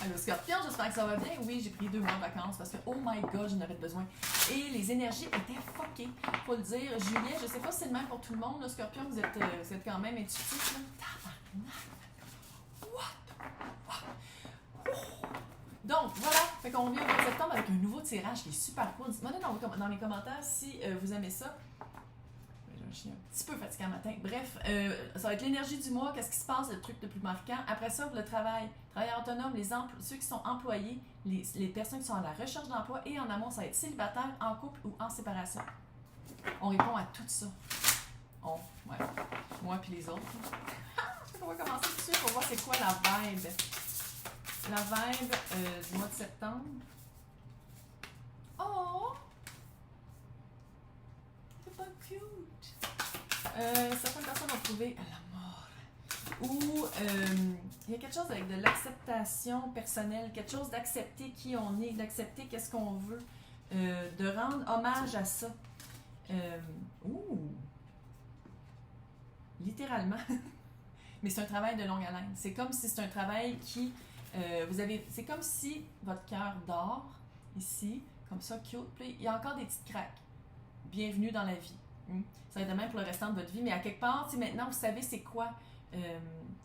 Allô, Scorpion, j'espère que ça va bien. Oui, j'ai pris 2 mois de vacances parce que, oh my god, j'en avais besoin. Et les énergies étaient fuckées, faut le dire. Juillet, je sais pas si c'est le même pour tout le monde, là, Scorpion, vous êtes quand même intuitif, là. Tabarnak! What? Donc, voilà, fait qu'on vient au mois de septembre avec un nouveau tirage qui est super cool. Dites-moi dans les commentaires si vous aimez ça. Je suis un petit peu fatiguée le matin. Bref, ça va être l'énergie du mois, qu'est-ce qui se passe, le truc le plus marquant. Après ça, le travail. Travailleurs autonomes, ceux qui sont employés, les personnes qui sont à la recherche d'emploi et en amour, ça va être célibataire, en couple ou en séparation. On répond à tout ça. Ouais. Moi puis les autres. On va commencer tout de suite pour voir c'est quoi la vibe. La vibe du mois de septembre. Oh! C'est pas cute! Certaines personnes vont trouver la mort. Ou il y a quelque chose avec de l'acceptation personnelle, quelque chose d'accepter qui on est, d'accepter qu'est-ce qu'on veut, de rendre hommage à ça. Littéralement. Mais c'est un travail de longue haleine. C'est comme si c'est un travail qui... c'est comme si votre cœur dort, ici, comme ça, cute. Puis il y a encore des petites craques. Bienvenue dans la vie. Ça va être de même pour le restant de votre vie, mais à quelque part, maintenant, vous savez c'est quoi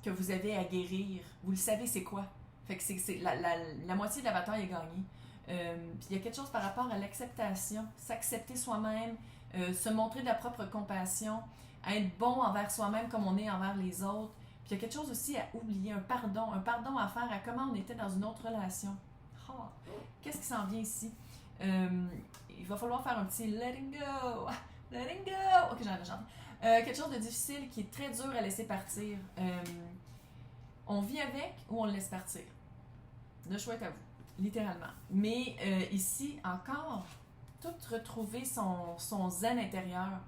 que vous avez à guérir. Vous le savez c'est quoi. Fait que c'est la moitié de la bataille est gagnée. Puis il y a quelque chose par rapport à l'acceptation, s'accepter soi-même, se montrer de la propre compassion, être bon envers soi-même comme on est envers les autres. Puis il y a quelque chose aussi à oublier, un pardon à faire à comment on était dans une autre relation. Oh, qu'est-ce qui s'en vient ici? Il va falloir faire un petit letting go. Letting go! Ok, j'en ai chanté. Quelque chose de difficile qui est très dur à laisser partir. On vit avec ou on le laisse partir. Le choix est à vous, littéralement. Mais ici, encore, tout retrouver son zen intérieur.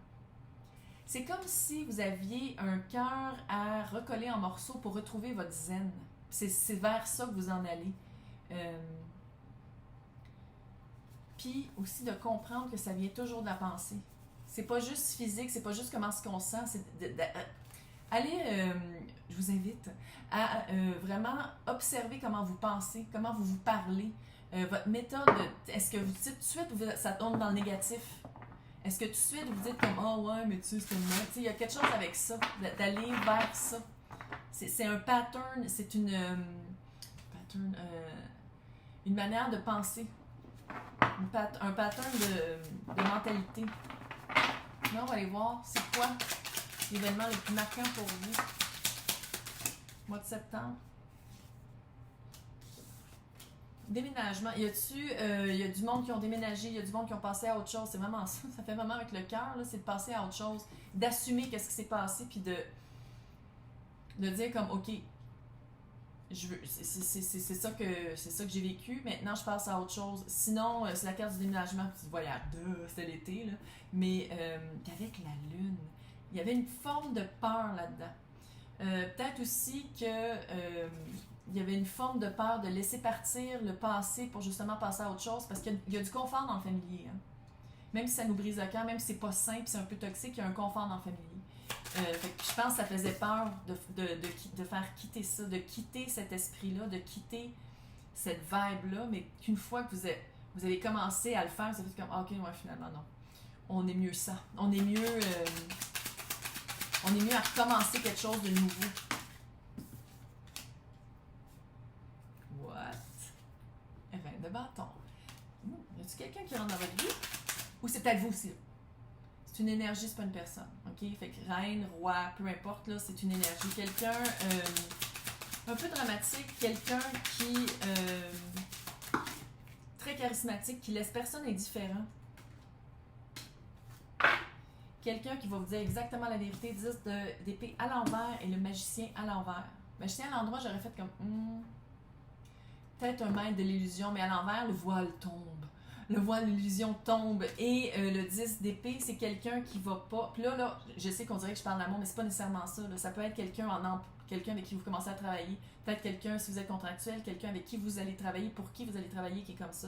C'est comme si vous aviez un cœur à recoller en morceaux pour retrouver votre zen. C'est vers ça que vous en allez. Puis aussi de comprendre que ça vient toujours de la pensée. C'est pas juste physique, c'est pas juste comment est-ce qu'on sent, c'est allez, je vous invite à vraiment observer comment vous pensez, comment vous vous parlez, votre méthode, est-ce que vous dites tout de suite, ça tombe dans le négatif? Est-ce que tout de suite vous dites comme « Oh ouais, mais tu sais, c'est comme moi », il y a quelque chose avec ça, d'aller vers ça. C'est un pattern, c'est une manière de penser, un pattern de mentalité. Là, on va aller voir c'est quoi l'événement le plus marquant pour vous. Mois de septembre. Déménagement. Y a du monde qui ont déménagé, y a du monde qui ont passé à autre chose. C'est vraiment ça. Ça fait vraiment avec le cœur, c'est de passer à autre chose. D'assumer qu'est-ce qui s'est passé, puis de dire comme, OK, c'est ça que j'ai vécu. Maintenant, je passe à autre chose. Sinon, c'est la carte du déménagement, puis voyage, c'était l'été, là. Mais avec la lune, il y avait une forme de peur là-dedans. Peut-être aussi que il y avait une forme de peur de laisser partir le passé pour justement passer à autre chose, parce qu'il y a du confort dans le familier. Hein. Même si ça nous brise le cœur, même si c'est pas simple, c'est un peu toxique, il y a un confort dans le familier. Fait que je pense que ça faisait peur de faire quitter ça, de quitter cet esprit-là, de quitter cette vibe-là, mais qu'une fois que vous avez commencé à le faire, vous avez fait comme « Ok, ouais, finalement, non. On est mieux ça. On est mieux à recommencer quelque chose de nouveau. » What? Reine de bâton. Y a-t-il quelqu'un qui rentre dans votre vie? Ou c'est peut-être vous aussi? C'est une énergie, c'est pas une personne. OK? Fait que reine, roi, peu importe, là, c'est une énergie. Quelqu'un un peu dramatique, quelqu'un qui très charismatique, qui laisse personne indifférent. Quelqu'un qui va vous dire exactement la vérité, 10 d'épée à l'envers et le magicien à l'envers. Magicien à l'endroit, j'aurais fait comme peut-être un maître de l'illusion, mais à l'envers, le voile tombe. Le voile de l'illusion tombe. Et le 10 d'épée, c'est quelqu'un qui va pas... Puis là, je sais qu'on dirait que je parle d'amour, mais c'est pas nécessairement ça. Là. Ça peut être quelqu'un avec qui vous commencez à travailler. Peut-être quelqu'un, si vous êtes contractuel, quelqu'un avec qui vous allez travailler, pour qui vous allez travailler, qui est comme ça.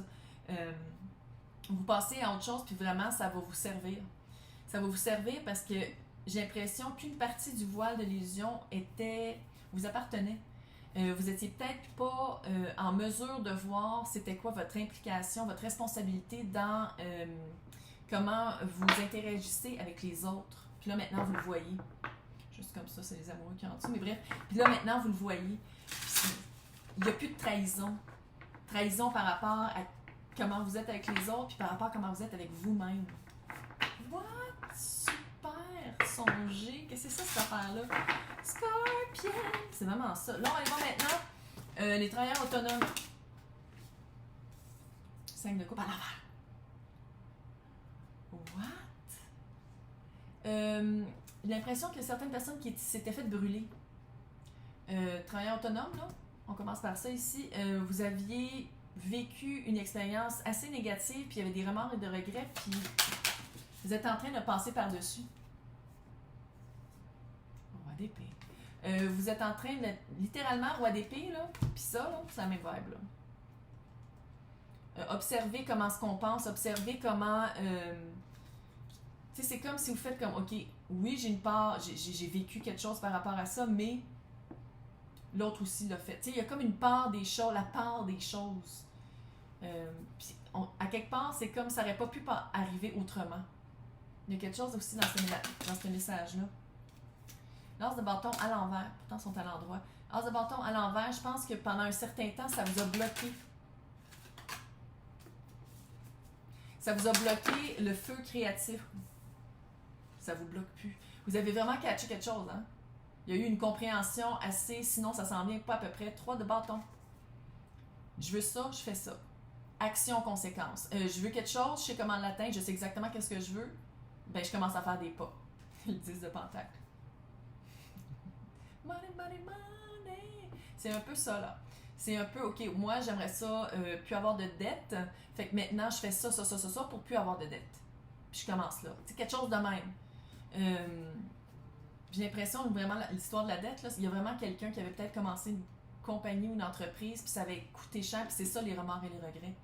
Vous passez à autre chose, puis vraiment, ça va vous servir. Ça va vous servir parce que j'ai l'impression qu'une partie du voile de l'illusion vous appartenait. Vous étiez peut-être pas en mesure de voir c'était quoi votre implication, votre responsabilité dans comment vous interagissez avec les autres. Puis là, maintenant, vous le voyez. Juste comme ça, c'est les amoureux qui en dessous. Mais bref, puis là, maintenant, vous le voyez. Puis il n'y a plus de trahison. Trahison par rapport à comment vous êtes avec les autres, puis par rapport à comment vous êtes avec vous-même. What? Super! Songer. Qu'est-ce que c'est ça, cette affaire-là? Scorpion! C'est vraiment ça. Là, on va aller voir maintenant les travailleurs autonomes. 5 de coupe à l'envers. What? J'ai l'impression qu'il y a certaines personnes qui s'étaient fait brûler. Travailleurs autonomes, là, on commence par ça ici. Vous aviez vécu une expérience assez négative, puis il y avait des remords et des regrets, puis vous êtes en train de passer par-dessus. Roi d'épée. Vous êtes en train de, littéralement, roi d'épée, là, puis ça, là, c'est la même vibe, là. Observez comment ce qu'on pense, observez comment... tu sais, c'est comme si vous faites comme, OK, oui, j'ai une part, j'ai vécu quelque chose par rapport à ça, mais l'autre aussi l'a fait. Tu sais, il y a comme une part des choses, la part des choses. Puis à quelque part, c'est comme ça n'aurait pas pu arriver autrement. Il y a quelque chose aussi dans ce message-là. L'as de bâton à l'envers, pourtant ils sont à l'endroit. L'as de bâton à l'envers, je pense que pendant un certain temps, ça vous a bloqué. Ça vous a bloqué le feu créatif. Ça vous bloque plus. Vous avez vraiment catché quelque chose, hein? Il y a eu une compréhension assez, sinon ça s'en vient pas à peu près. 3 de bâton. Je veux ça, je fais ça. Action, conséquence. Je veux quelque chose, je sais comment l'atteindre, je sais exactement qu'est-ce que je veux. Ben, je commence à faire des pas. Le 10 de pentacle. Money, money, money. C'est un peu ça, là. C'est un peu, OK, moi, j'aimerais ça, plus avoir de dette. Fait que maintenant, je fais ça pour plus avoir de dette. Puis je commence là. C'est quelque chose de même. J'ai l'impression que vraiment, l'histoire de la dette, là, il y a vraiment quelqu'un qui avait peut-être commencé une compagnie ou une entreprise, puis ça avait coûté cher, puis c'est ça les remords et les regrets.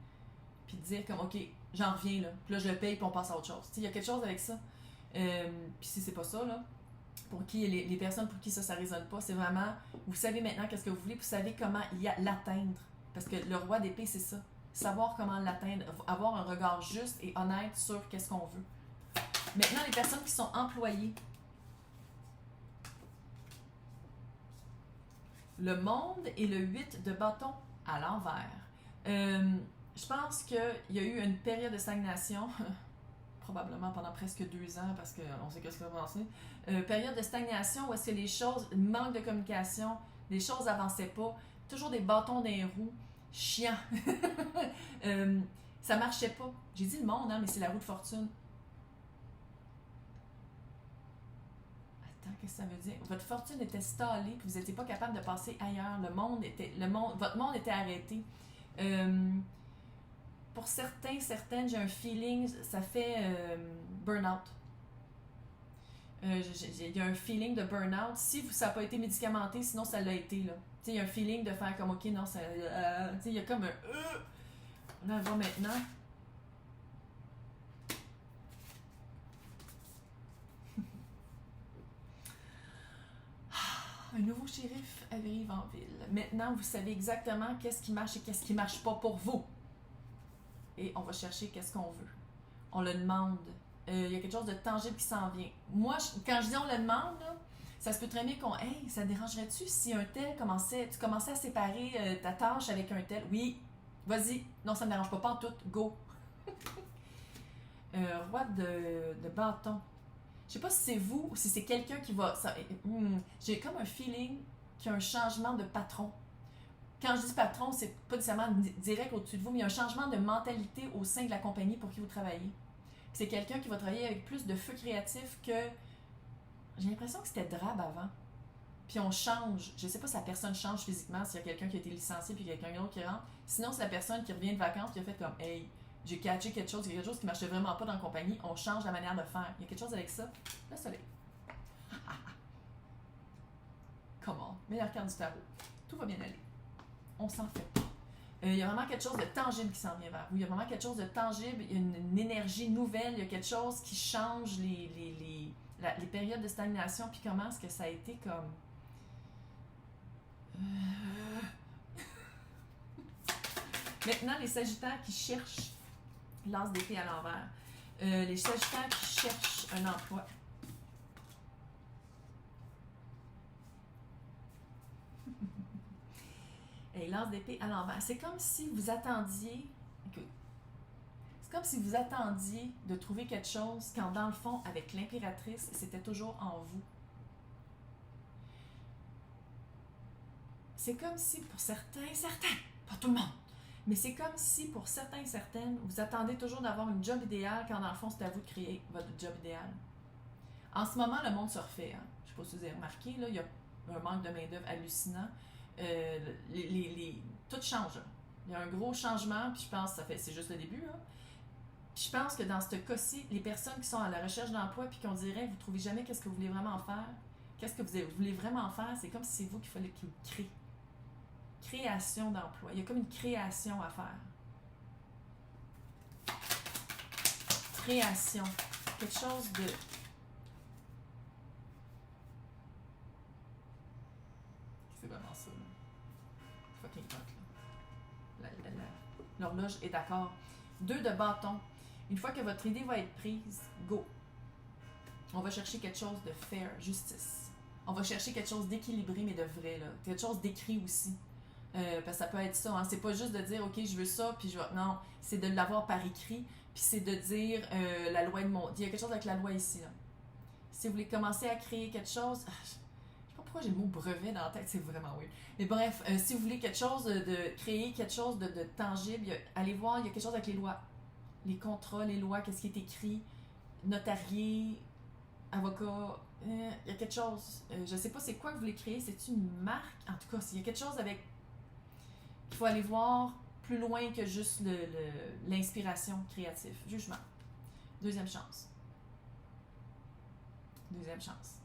Puis de dire comme, OK, j'en reviens, là. Puis là, je le paye, puis on passe à autre chose. Il y a quelque chose avec ça. Puis si c'est pas ça, là, pour qui les personnes pour qui ça résonne pas, c'est vraiment, vous savez maintenant qu'est-ce que vous voulez, puis vous savez comment l'atteindre. Parce que le roi d'épée, c'est ça. Savoir comment l'atteindre, avoir un regard juste et honnête sur qu'est-ce qu'on veut. Maintenant, les personnes qui sont employées. Le monde et le 8 de bâton à l'envers. Je pense qu'il y a eu une période de stagnation, probablement pendant presque 2 ans, parce qu'on sait qu'est-ce qui va passer. Période de stagnation où est-ce que les choses, manque de communication, les choses n'avançaient pas, toujours des bâtons dans les roues, chiant. Ça marchait pas. J'ai dit le monde, hein, mais c'est la roue de fortune. Attends, qu'est-ce que ça veut dire? Votre fortune était stallée, puis vous n'étiez pas capable de passer ailleurs. Votre monde était arrêté. Pour certaines, j'ai un feeling, ça fait burn-out. Il y a un feeling de burn-out. Si ça n'a pas été médicamenté, sinon ça l'a été, là. Tu sais, il y a un feeling de faire comme, OK, non, ça... tu sais, il y a comme un... On va voir maintenant. Un nouveau shérif arrive en ville. Maintenant, vous savez exactement qu'est-ce qui marche et qu'est-ce qui marche pas pour vous. Et on va chercher qu'est-ce qu'on veut. On le demande. Il y a quelque chose de tangible qui s'en vient. Moi, quand je dis on le demande, là, ça se peut très bien qu'on... Hey, ça dérangerait-tu si un tel tu commençais à séparer ta tâche avec un tel? Oui, vas-y. Non, ça ne me dérange pas en tout. Go. Roi de bâton. Je sais pas si c'est vous ou si c'est quelqu'un qui va... j'ai comme un feeling qu'il y a un changement de patron. Quand je dis patron, c'est pas nécessairement direct au-dessus de vous, mais il y a un changement de mentalité au sein de la compagnie pour qui vous travaillez. C'est quelqu'un qui va travailler avec plus de feu créatif que... J'ai l'impression que c'était drabe avant. Puis on change. Je sais pas si la personne change physiquement, s'il y a quelqu'un qui a été licencié puis quelqu'un d'autre qui rentre. Sinon, c'est la personne qui revient de vacances qui a fait comme « Hey, j'ai catché quelque chose, il y a quelque chose qui marchait vraiment pas dans la compagnie, on change la manière de faire. » Il y a quelque chose avec ça. Le soleil. Comment? Meilleure carte du tarot. Tout va bien aller. On s'en fait pas. Il y a vraiment quelque chose de tangible qui s'en vient vers vous. Il y a vraiment quelque chose de tangible, il y a une énergie nouvelle, il y a quelque chose qui change les périodes de stagnation, puis comment est-ce que ça a été comme... Maintenant, les Sagittaires qui cherchent l'as d'épée à l'envers. Les Sagittaires qui cherchent un emploi. Et l'as d'épée à l'envers. C'est comme si vous attendiez... C'est comme si vous attendiez de trouver quelque chose quand, dans le fond, avec l'impératrice, c'était toujours en vous. C'est comme si, pour certains, pas tout le monde, mais c'est comme si, pour certains et certaines, vous attendez toujours d'avoir une job idéale quand, dans le fond, c'est à vous de créer votre job idéal. En ce moment, le monde se refait. Hein. Je ne sais pas si vous avez remarqué, là, il y a un manque de main-d'œuvre hallucinant. Tout change. Il y a un gros changement, puis je pense que c'est juste le début. Là. Puis je pense que dans ce cas-ci, les personnes qui sont à la recherche d'emploi puis qu'on dirait vous ne trouvez jamais qu'est-ce que vous voulez vraiment faire, qu'est-ce que vous voulez vraiment faire, c'est comme si c'est vous qu'il fallait qu'il crée. Création d'emploi. Il y a comme une création à faire. Création. Quelque chose de... C'est vraiment ça, là. Fucking hot, là. L'horloge est d'accord. 2 de bâton. Une fois que votre idée va être prise, go. On va chercher quelque chose de fair, justice. On va chercher quelque chose d'équilibré, mais de vrai, là. Quelque chose d'écrit aussi. Parce que ça peut être ça, hein. C'est pas juste de dire, OK, je veux ça, puis je vais... Non, c'est de l'avoir par écrit, puis c'est de dire la loi de mon... Il y a quelque chose avec la loi ici, là. Si vous voulez commencer à créer quelque chose... je sais pas pourquoi j'ai le mot brevet dans la tête, c'est vraiment weird. Mais bref, si vous voulez quelque chose de créer, quelque chose de tangible, allez voir, il y a quelque chose avec les lois. Les contrats, les lois, qu'est-ce qui est écrit, notarié, avocat... il y a quelque chose. Je sais pas c'est quoi que vous voulez créer, c'est une marque? En tout cas, il y a quelque chose avec... Il faut aller voir plus loin que juste l'inspiration créative. Jugement. Deuxième chance. Deuxième chance.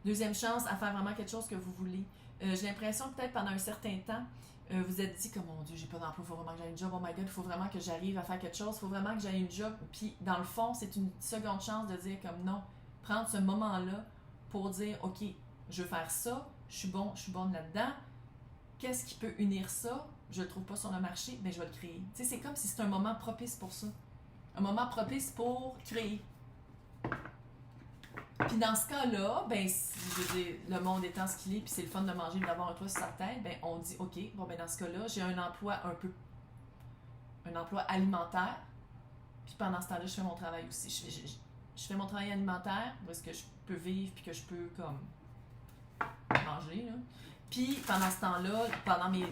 Deuxième chance à faire vraiment quelque chose que vous voulez. J'ai l'impression que peut-être pendant un certain temps, vous êtes dit comme, mon Dieu, j'ai pas d'emploi, il faut vraiment que j'aie une job, oh my God, il faut vraiment que j'arrive à faire quelque chose, il faut vraiment que j'aie une job. Puis dans le fond, c'est une seconde chance de dire comme non, prendre ce moment-là pour dire, OK, je veux faire ça, je suis bonne là-dedans. Qu'est-ce qui peut unir ça? Je le trouve pas sur le marché, mais je vais le créer. Tu sais, c'est comme si c'était un moment propice pour ça. Un moment propice pour créer. Puis dans ce cas-là, ben, je veux dire, le monde étant ce qu'il est, puis c'est le fun de manger, d'avoir un toit sur sa tête, ben, on dit, OK, bon, ben, dans ce cas-là, j'ai un emploi un emploi alimentaire, puis pendant ce temps-là, je fais mon travail aussi. Je fais mon travail alimentaire, parce que je peux vivre, puis que je peux, comme, manger, là. Puis pendant ce temps-là, pendant mes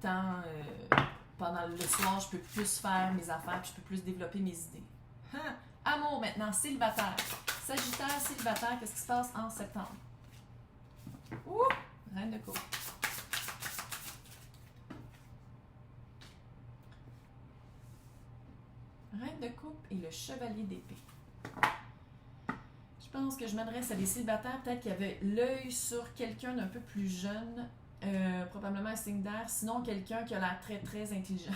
temps, pendant le soir, je peux plus faire mes affaires, puis je peux plus développer mes idées. Hein? Amour maintenant, célibataire. Sagittaire, célibataire, qu'est-ce qui se passe en septembre? Ouh! Reine de coupe. Reine de coupe et le chevalier d'épée. Je pense que je m'adresse à des célibataires, peut-être qui avaient l'œil sur quelqu'un d'un peu plus jeune, probablement un signe d'air, sinon quelqu'un qui a l'air très très intelligent,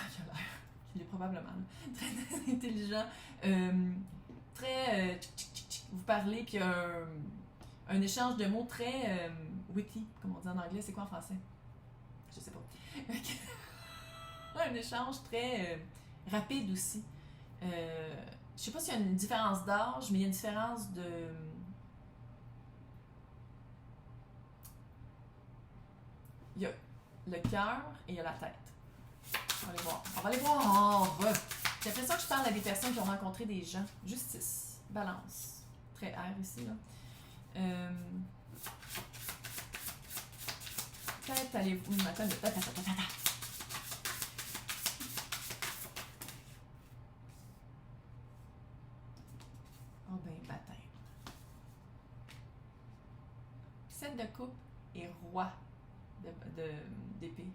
il est probablement très très intelligent, très vous parlez, puis un échange de mots très witty, comme on dit en anglais, c'est quoi en français? Je sais pas. Un échange très rapide aussi. Je sais pas s'il y a une différence d'âge, mais il y a une différence de... Il y a le cœur et il y a la tête. On va aller voir. On va aller voir. J'ai l'impression que je parle à des personnes qui ont rencontré des gens. Justice. Balance. Très air ici, là. Peut-être allez-vous... Attends. Oh ben, baptême. 7 de coupe et roi d'épée.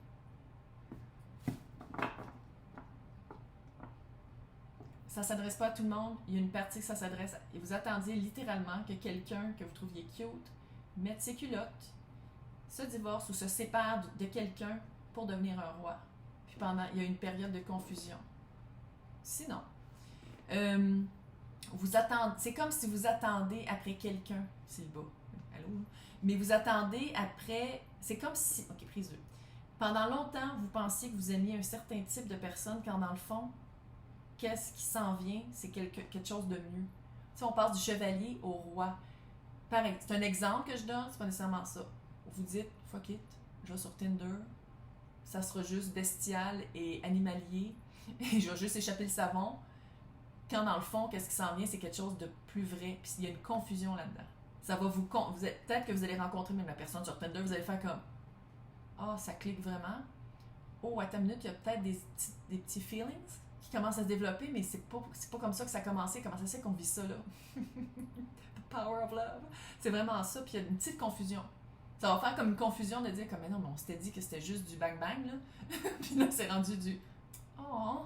Ça s'adresse pas à tout le monde. Il y a une partie que ça s'adresse à... Et vous attendiez littéralement que quelqu'un que vous trouviez cute mette ses culottes, se divorce ou se sépare de quelqu'un pour devenir un roi. Puis il y a une période de confusion. Sinon, c'est comme si vous attendez après quelqu'un, c'est le bas, allô, mais vous attendez après, c'est comme si, ok, prise 2, Pendant longtemps, vous pensiez que vous aimiez un certain type de personne quand dans le fond, qu'est-ce qui s'en vient, c'est quelque chose de mieux. Tu sais, on passe du chevalier au roi. Pareil, c'est un exemple que je donne, c'est pas nécessairement ça. Vous dites, fuck it, je vais sur Tinder, ça sera juste bestial et animalier, et je vais juste échapper le savon. Quand dans le fond, qu'est-ce qui s'en vient, c'est quelque chose de plus vrai, puis il y a une confusion là-dedans. Ça va peut-être que vous allez rencontrer même la personne sur Tinder, vous allez faire comme, ah, ça clique vraiment. Oh, attends une minute, il y a peut-être des petits feelings qui commencent à se développer, mais c'est pas comme ça que ça a commencé. Comment ça se fait qu'on vit ça, là? The power of love. C'est vraiment ça, puis il y a une petite confusion. Ça va faire comme une confusion de dire comme, mais non, mais on s'était dit que c'était juste du bang-bang, là. Puis là, c'est rendu du, oh.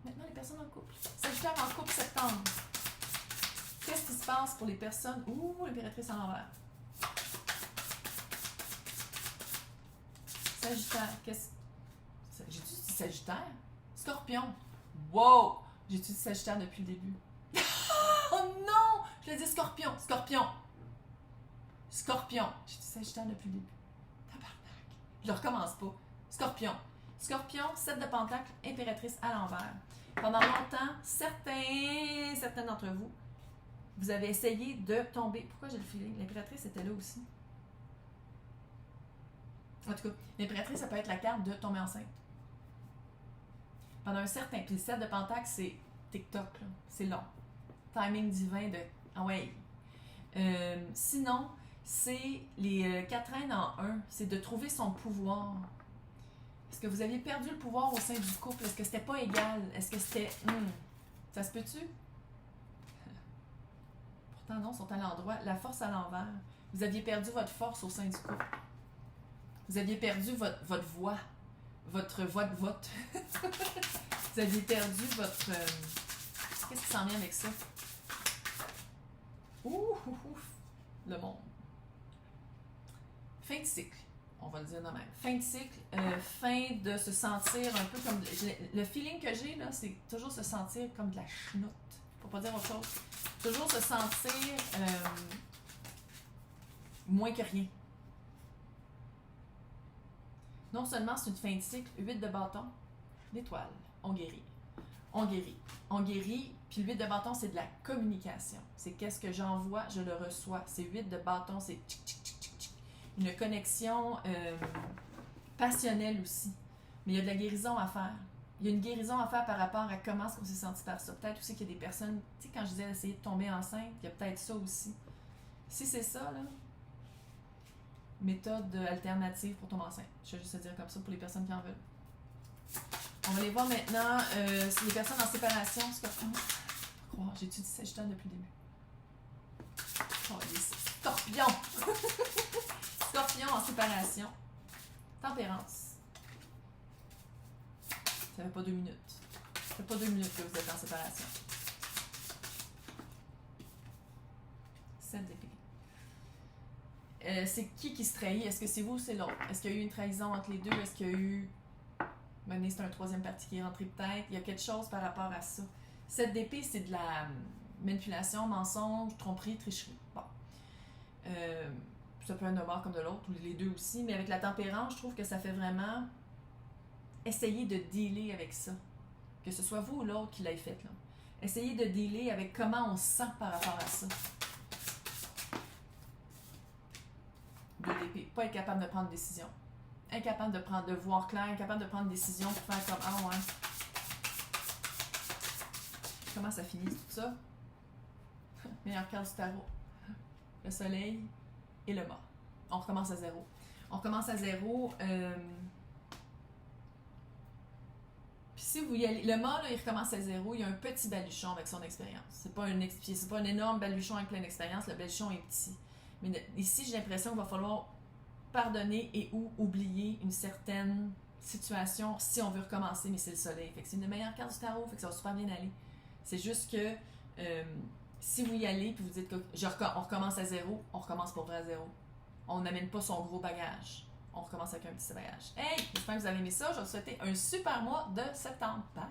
Maintenant, les personnes en couple. Sagittaire en couple, septembre. Qu'est-ce qui se passe pour les personnes? Ouh, l'impératrice à l'envers. Sagittaire, j'ai-tu dit Sagittaire? Scorpion. Wow! J'ai-tu dit Sagittaire depuis le début? Oh non! Je l'ai dit Scorpion. Scorpion. J'ai dit Sagittaire depuis le début. Tabarnak. Je ne recommence pas. Scorpion. Scorpion, 7 de Pentacle, impératrice à l'envers. Pendant longtemps, certains d'entre vous, vous avez essayé de tomber. Pourquoi j'ai le feeling? L'impératrice était là aussi. En tout cas, l'impératrice, ça peut être la carte de tomber enceinte. Pendant un certain... Puis le 7 de Pentacle, c'est TikTok, là. C'est long. Timing divin de... Ah ouais. Sinon, c'est les 4 reines en 1. C'est de trouver son pouvoir. Est-ce que vous aviez perdu le pouvoir au sein du couple? Est-ce que c'était pas égal? Est-ce que c'était... ça se peut-tu? Pourtant, non, ils sont à l'endroit. La force à l'envers. Vous aviez perdu votre force au sein du couple. Vous aviez perdu votre voix. Votre voix de vote. Vous aviez perdu votre... Qu'est-ce qui s'en vient avec ça? Ouh! Le monde. Fin de cycle. On va le dire de même. Fin de cycle, fin de se sentir un peu comme... Le feeling que j'ai, là, c'est toujours se sentir comme de la chenoute. Pour pas dire autre chose. Toujours se sentir moins que rien. Non seulement c'est une fin de cycle, 8 de bâton, l'étoile, on guérit. On guérit. On guérit, puis le 8 de bâton, c'est de la communication. C'est qu'est-ce que j'envoie, je le reçois. C'est 8 de bâton, c'est tchic, tchic, tchic, tchic, tchic. Une connexion passionnelle aussi. Mais il y a de la guérison à faire. Il y a une guérison à faire par rapport à comment est-ce qu'on s'est senti par ça. Peut-être aussi qu'il y a des personnes, tu sais, quand je disais d'essayer de tomber enceinte, il y a peut-être ça aussi. Si c'est ça, là, méthode alternative pour tomber enceinte. Je vais juste te dire comme ça pour les personnes qui en veulent. On va aller voir maintenant les personnes en séparation. Croire, j'ai-tu dit Sagittaire depuis le début? Oh, les scorpions! Scorpion en séparation. Tempérance. Ça fait pas 2 minutes. Ça fait pas 2 minutes que vous êtes en séparation. 7 d'épée. C'est qui se trahit? Est-ce que c'est vous ou c'est l'autre? Est-ce qu'il y a eu une trahison entre les deux? Est-ce qu'il y a eu... Maintenant, c'est un troisième parti qui est rentré peut-être. Il y a quelque chose par rapport à ça. 7 d'épée, c'est de la manipulation, mensonge, tromperie, tricherie. Bon. Ça peut être d'un bord comme de l'autre, ou les deux aussi. Mais avec la tempérance, je trouve que ça fait vraiment essayer de dealer avec ça. Que ce soit vous ou l'autre qui l'ait fait, là. Essayez de dealer avec comment on se sent par rapport à ça. De l'épée. Pas être capable de prendre une décision. Incapable de voir clair, incapable de prendre une décision pour faire comme ah ouais. Comment ça finit tout ça? Meilleure carte du tarot. Le soleil et le mât. On recommence à zéro. On recommence à zéro. Puis si vous y allez, le mât, là, il recommence à zéro. Il y a un petit baluchon avec son expérience. C'est pas un énorme baluchon avec plein d'expérience. Le baluchon est petit. Mais ici, j'ai l'impression qu'il va falloir pardonner et ou oublier une certaine situation si on veut recommencer, mais c'est le soleil. Fait que c'est une des meilleures cartes du tarot, fait que ça va super bien aller. C'est juste que si vous y allez puis vous dites que on recommence à zéro, on recommence pour vrai à zéro. On n'amène pas son gros bagage. On recommence avec un petit bagage. Hey! J'espère que vous avez aimé ça. Je vais vous souhaiter un super mois de septembre. Bye!